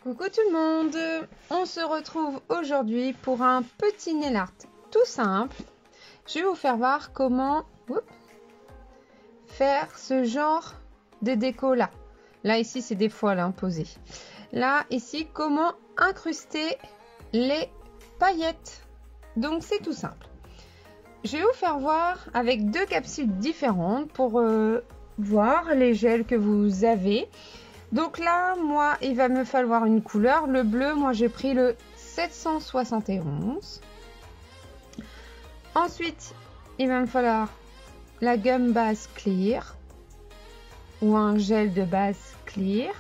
Coucou tout le monde, on se retrouve aujourd'hui pour un petit nail art tout simple. Je vais vous faire voir comment faire ce genre de déco là. Là ici c'est des foiles posées. Là ici comment incruster les paillettes. Donc c'est tout simple. Je vais vous faire voir avec deux capsules différentes pour voir les gels que vous avez. Donc là, moi, il va me falloir une couleur. Le bleu, moi, j'ai pris le 771. Ensuite, il va me falloir la gomme base clear ou un gel de base clear.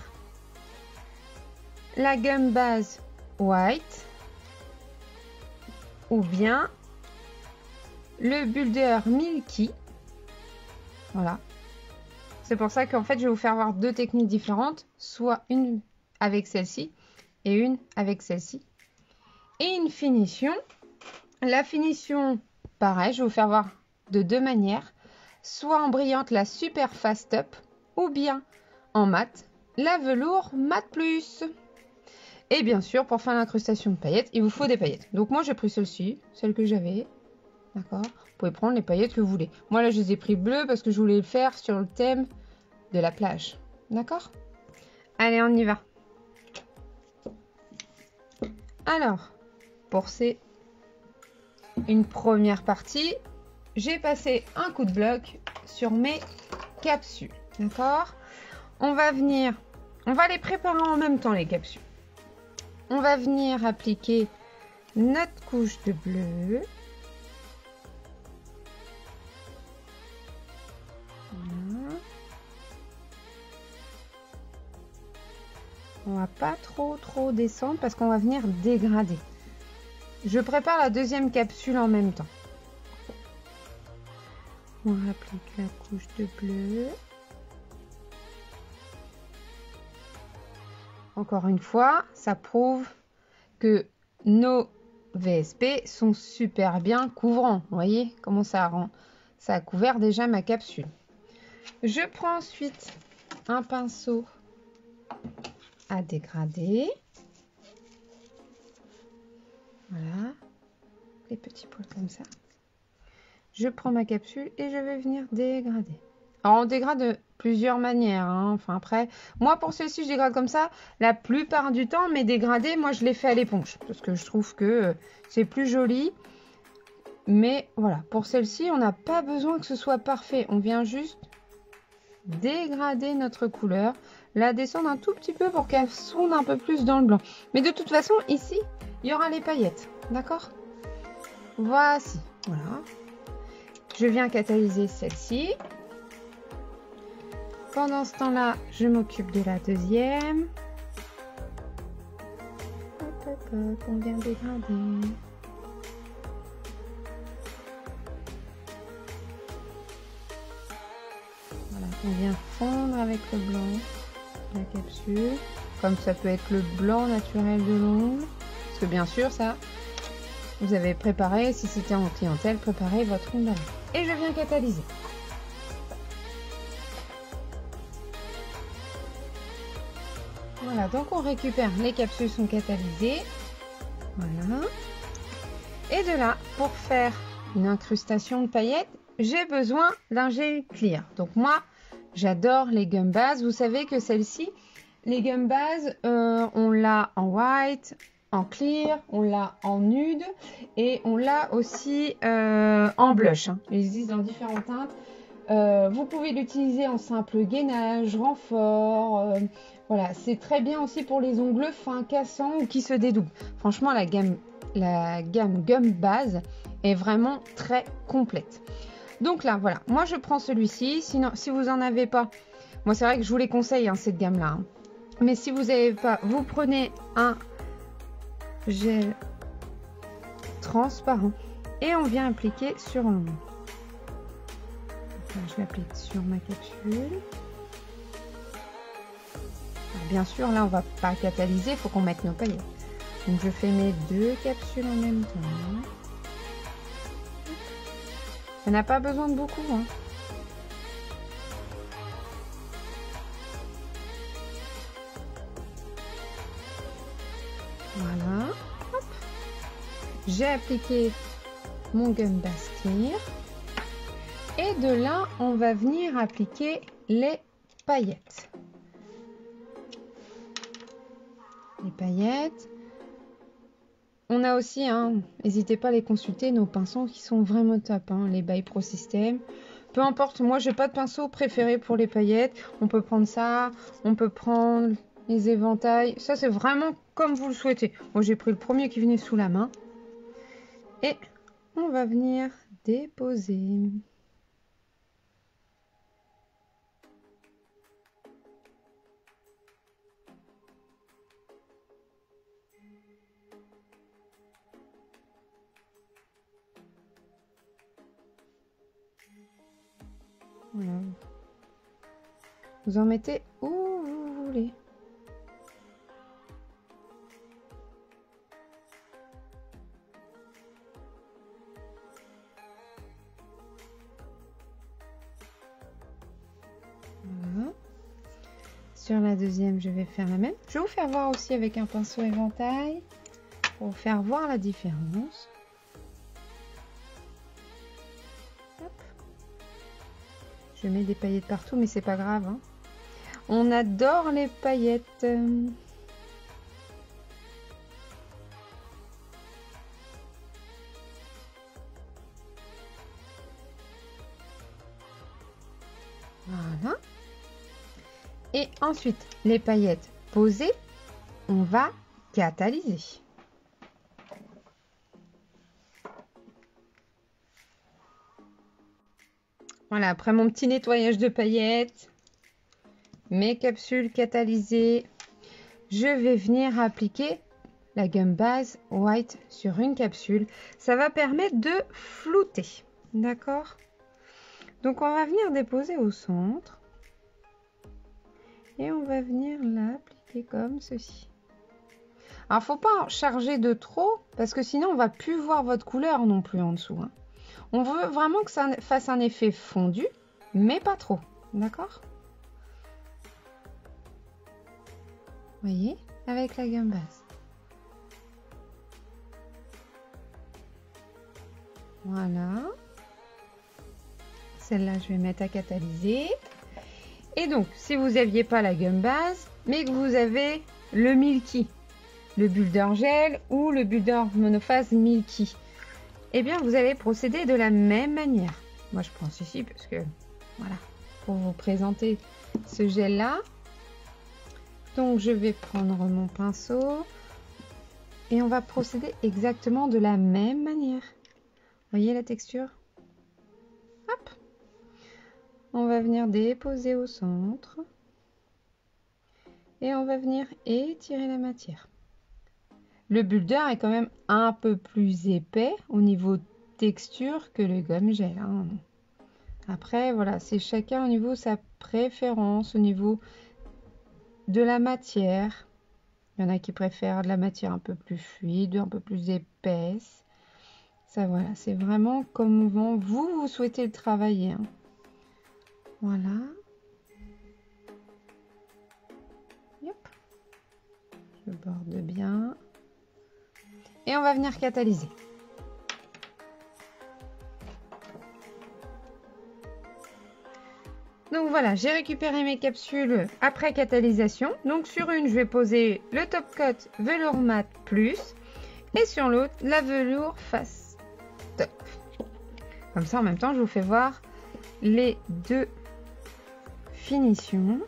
La gomme base white ou bien le builder milky. Voilà. C'est pour ça qu'en fait, je vais vous faire voir deux techniques différentes, soit une avec celle-ci et une avec celle-ci. Et une finition. La finition, pareil, je vais vous faire voir de deux manières, soit en brillante, la Super Fast Up, ou bien en mat, la velours mat plus. Et bien sûr, pour faire l'incrustation de paillettes, il vous faut des paillettes. Donc moi, j'ai pris celle-ci, celle que j'avais. D'accord. Vous pouvez prendre les paillettes que vous voulez. Moi là je les ai pris bleues parce que je voulais le faire sur le thème de la plage. D'accord. Allez, on y va. Alors, pour une première partie, j'ai passé un coup de bloc sur mes capsules. D'accord. On va les préparer en même temps les capsules. On va venir appliquer notre couche de bleu. On va pas trop descendre parce qu'on va venir dégrader. Je prépare la deuxième capsule en même temps. On applique la couche de bleu. Encore une fois, ça prouve que nos VSP sont super bien couvrants. Vous voyez comment ça rend? Ça a couvert déjà ma capsule. Je prends ensuite un pinceau à dégrader. Voilà, les petits poils comme ça. Je prends ma capsule et je vais venir dégrader. Alors on dégrade de plusieurs manières, hein. Enfin après, moi pour celle-ci je dégrade comme ça. La plupart du temps mes dégradés, moi je les fais à l'éponge parce que je trouve que c'est plus joli. Mais voilà, pour celle-ci on n'a pas besoin que ce soit parfait. On vient juste dégrader notre couleur, la descendre un tout petit peu pour qu'elle fonde un peu plus dans le blanc. Mais de toute façon ici il y aura les paillettes, d'accord. Voici, voilà. Je viens catalyser celle-ci. Pendant ce temps là je m'occupe de la deuxième. Hop, hop, hop, on vient dégrader. On vient fondre avec le blanc la capsule, comme ça peut être le blanc naturel de l'ongle, parce que bien sûr ça vous avez préparé, si c'était en clientèle, préparez votre ongle avant. Et je viens catalyser. Voilà, donc on récupère, les capsules sont catalysées, voilà. Et de là, pour faire une incrustation de paillettes, j'ai besoin d'un gel clear. Donc moi j'adore les gum bases. Vous savez que celle-ci, les gum bases, on l'a en white, en clear, on l'a en nude et on l'a aussi en blush. Hein. Ils existent dans différentes teintes. Vous pouvez l'utiliser en simple gainage, renfort. Voilà, c'est très bien aussi pour les ongles fins, cassants ou qui se dédoublent. Franchement, la gamme gum base est vraiment très complète. Donc là, voilà, moi je prends celui-ci. Sinon, si vous n'en avez pas, moi c'est vrai que je vous les conseille, hein, cette gamme-là. Hein. Mais si vous n'avez pas, vous prenez un gel transparent et on vient appliquer sur l'ongle. Je l'applique sur ma capsule. Alors, bien sûr, là, on va pas catalyser, il faut qu'on mette nos paillettes. Donc je fais mes deux capsules en même temps. Ça n'a pas besoin de beaucoup. Hein. j'ai appliqué mon Gum Base Clear. Et de là, on va venir appliquer les paillettes. Les paillettes. On a aussi, n'hésitez pas à les consulter, nos pinceaux qui sont vraiment top, les By Pro System. Peu importe, moi j'ai pas de pinceau préféré pour les paillettes. On peut prendre ça, on peut prendre les éventails. Ça c'est vraiment comme vous le souhaitez. Moi j'ai pris le premier qui venait sous la main. Et on va venir déposer. Voilà. Vous en mettez où vous voulez. Voilà. Sur la deuxième, je vais faire la même. Je vais vous faire voir aussi avec un pinceau éventail pour vous faire voir la différence. Je mets des paillettes partout, mais c'est pas grave. On adore les paillettes. Voilà. Et ensuite, les paillettes posées, on va catalyser. Voilà, après mon petit nettoyage de paillettes, mes capsules catalysées, je vais venir appliquer la Gum Base White sur une capsule. Ça va permettre de flouter, d'accord? Donc on va venir déposer au centre et on va venir l'appliquer comme ceci. Alors faut pas charger de trop parce que sinon on va plus voir votre couleur non plus en dessous. On veut vraiment que ça fasse un effet fondu, mais pas trop, d'accord? Vous voyez, avec la Gum Base. Voilà. Celle-là, je vais mettre à catalyser. Et donc, si vous n'aviez pas la Gum Base, mais que vous avez le Milky, le Builder Gel ou le Builder Monophase Milky, eh bien, vous allez procéder de la même manière. Moi, je prends ceci parce que, voilà, pour vous présenter ce gel-là. Donc, je vais prendre mon pinceau et on va procéder exactement de la même manière. Voyez la texture? Hop! On va venir déposer au centre et on va venir étirer la matière. Le builder est quand même un peu plus épais au niveau texture que le gomme gel. Après, voilà, c'est chacun au niveau de sa préférence, au niveau de la matière. Il y en a qui préfèrent de la matière un peu plus fluide, un peu plus épaisse. Ça, voilà, c'est vraiment comment vous souhaitez le travailler. Voilà. Yep. Je borde bien. Et on va venir catalyser. Donc voilà, j'ai récupéré mes capsules après catalysation. Donc sur une, je vais poser le Top Coat Velours Mat Plus. Et sur l'autre, la velours Face Top. Comme ça, en même temps, je vous fais voir les deux finitions.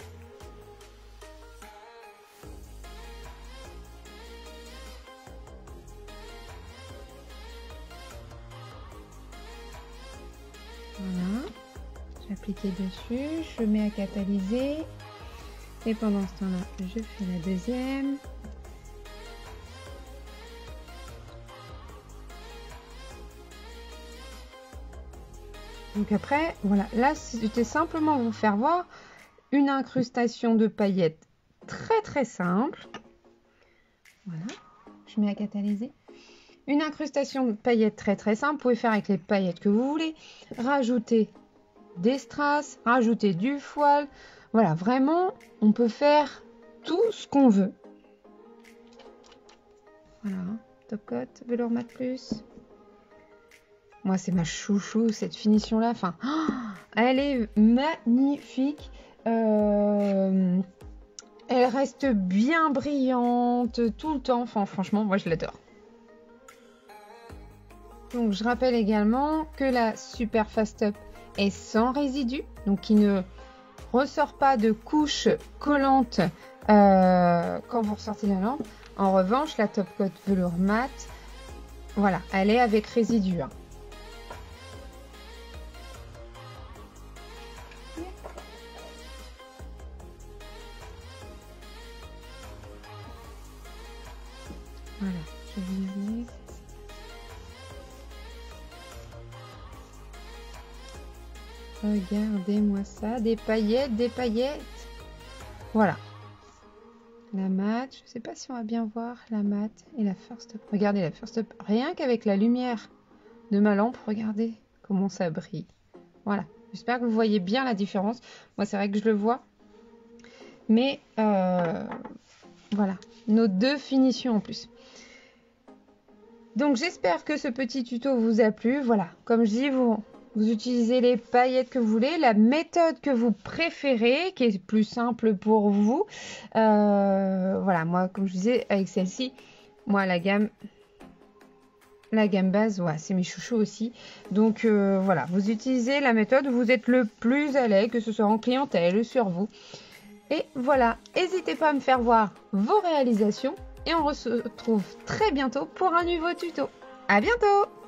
Voilà, j'ai appliqué dessus, je mets à catalyser et pendant ce temps-là, je fais la deuxième. Donc après, voilà, là c'était simplement vous faire voir une incrustation de paillettes très simple. Voilà, je mets à catalyser. Une incrustation de paillettes très simple, vous pouvez faire avec les paillettes que vous voulez, rajouter des strass, rajouter du foil, voilà, vraiment, on peut faire tout ce qu'on veut. Voilà, Top Coat Velours Mat Plus. Moi, c'est ma chouchou, cette finition-là. Enfin, elle est magnifique. Elle reste bien brillante tout le temps. Enfin, franchement, moi, je l'adore. Donc, je rappelle également que la Super Fast Top est sans résidu. Donc, qui ne ressort pas de couche collante quand vous ressortez la lampe. En revanche, la Top Coat Velours Mat, voilà, elle est avec résidu. Hein. Voilà, je vais regardez-moi ça, des paillettes, des paillettes. Voilà. La mat, je sais pas si on va bien voir la mat et la First Up. Regardez la First Up, rien qu'avec la lumière de ma lampe, regardez comment ça brille. Voilà, j'espère que vous voyez bien la différence. Moi, c'est vrai que je le vois. Mais voilà, nos deux finitions en plus. Donc, j'espère que ce petit tuto vous a plu. Voilà, comme je dis, vous utilisez les paillettes que vous voulez, la méthode que vous préférez, qui est plus simple pour vous. Voilà, moi, comme je disais, avec celle-ci, moi, la gamme base, ouais, c'est mes chouchous aussi. Donc, voilà, vous utilisez la méthode où vous êtes le plus à l'aise, que ce soit en clientèle ou sur vous. Et voilà, n'hésitez pas à me faire voir vos réalisations. Et on se retrouve très bientôt pour un nouveau tuto. À bientôt!